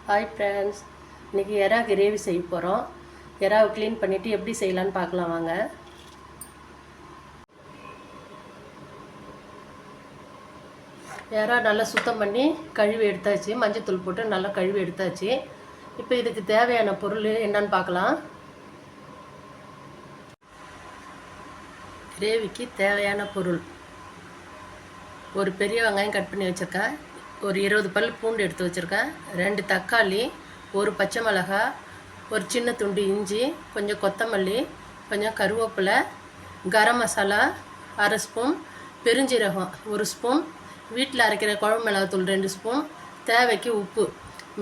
Hi friends, இன்றைக்கி எறா gravy செய்ய போகிறோம். எறாவை க்ளீன் பண்ணிவிட்டு எப்படி செய்யலான்னு பார்க்கலாம் வாங்க. எறா நல்லா சுத்தம் பண்ணி கழுவி எடுத்தாச்சு. மஞ்சத்தூள் போட்டு நல்லா கழுவி எடுத்தாச்சு. இப்போ இதுக்கு தேவையான பொருள் என்னன்னு பார்க்கலாம். கிரேவிக்கு தேவையான பொருள்: ஒரு பெரிய வெங்காயம் கட் பண்ணி வச்சுருக்கேன், ஒரு 20 பல் பூண்டு எடுத்து வச்சுருக்கேன், 2 தக்காளி, ஒரு பச்சை மிளகாய், ஒரு சின்ன துண்டு இஞ்சி, கொஞ்சம் கொத்தமல்லி, கொஞ்சம் கருவேப்பிலை, கரம் மசாலா 1/2 ஸ்பூன், பெருஞ்சீரகம் 1 ஸ்பூன், வீட்டில் அரைக்கிற குழம்பு மிளகாத்தூள் 2 ஸ்பூன், தேவைக்கு உப்பு.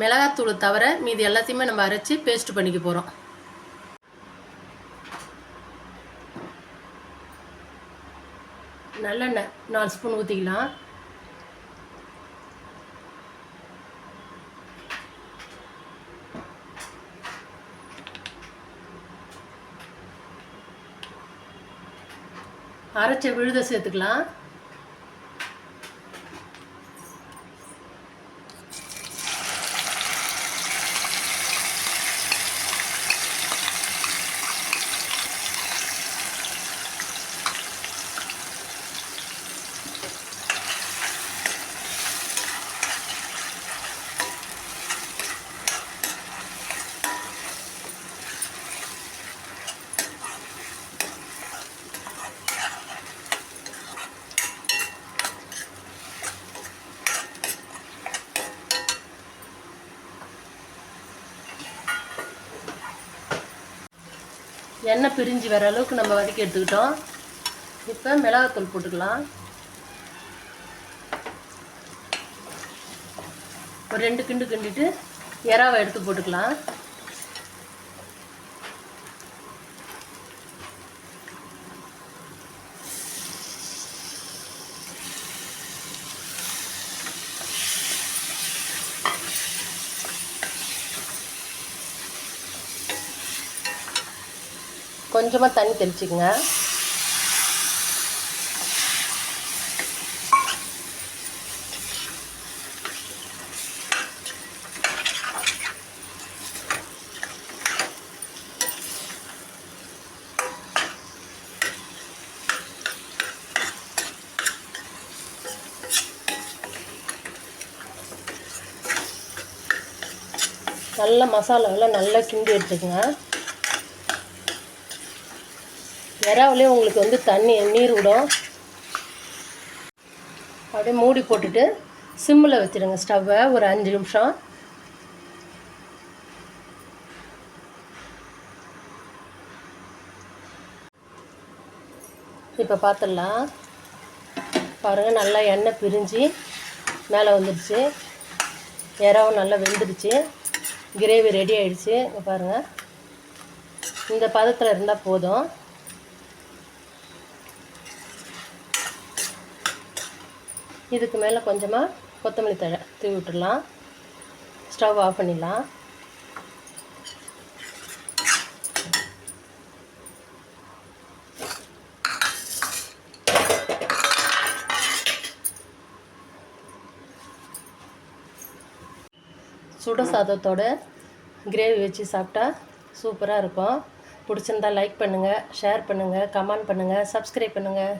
மிளகாத்தூள் தவிர மீதி எல்லாத்தையுமே நம்ம அரைச்சி பேஸ்ட் பண்ணிக்க போகிறோம். நல்லெண்ணெய் 4 ஸ்பூன் ஊற்றிக்கலாம். அரைச்ச விழுதை சேர்த்துக்கலாம். எண்ணெய் பிரிஞ்சு வர அளவுக்கு நம்ம வதக்கி எடுத்துக்கிட்டோம். இப்போ மிளகாத்தூள் போட்டுக்கலாம். ஒரு 2 கிண்டு கிண்டிட்டு எறாவை எடுத்து போட்டுக்கலாம். கொஞ்சமாக தண்ணி தெளிச்சுக்குங்க. நல்ல மசாலாவெல்லாம் நல்லா கிண்டி எடுத்துக்கோங்க. எறாவிலே உங்களுக்கு தண்ணி நீர் விடும். அப்படியே மூடி போட்டுட்டு சிம்மில் வச்சுடுங்க ஸ்டவ்வை ஒரு 5 நிமிஷம். இப்போ பார்த்துடலாம். பாருங்கள், நல்லா எண்ணெய் பிரிஞ்சு மேலே வந்துடுச்சு. எறாவும் நல்லா வெந்துடுச்சு. கிரேவி ரெடி ஆகிடுச்சு. பாருங்கள், இந்த பதத்தில் இருந்தால் போதும். இதுக்கு மேலே கொஞ்சமாக கொத்தமல்லி தழை தூவி விட்டுடலாம். ஸ்டவ் ஆஃப் பண்ணிடலாம். சுட சாதத்தோட கிரேவி வச்சு சாப்பிட்டா சூப்பராக இருக்கும். பிடிச்சிருந்தா லைக் பண்ணுங்கள், ஷேர் பண்ணுங்கள், கமெண்ட் பண்ணுங்கள், சப்ஸ்கிரைப் பண்ணுங்கள்.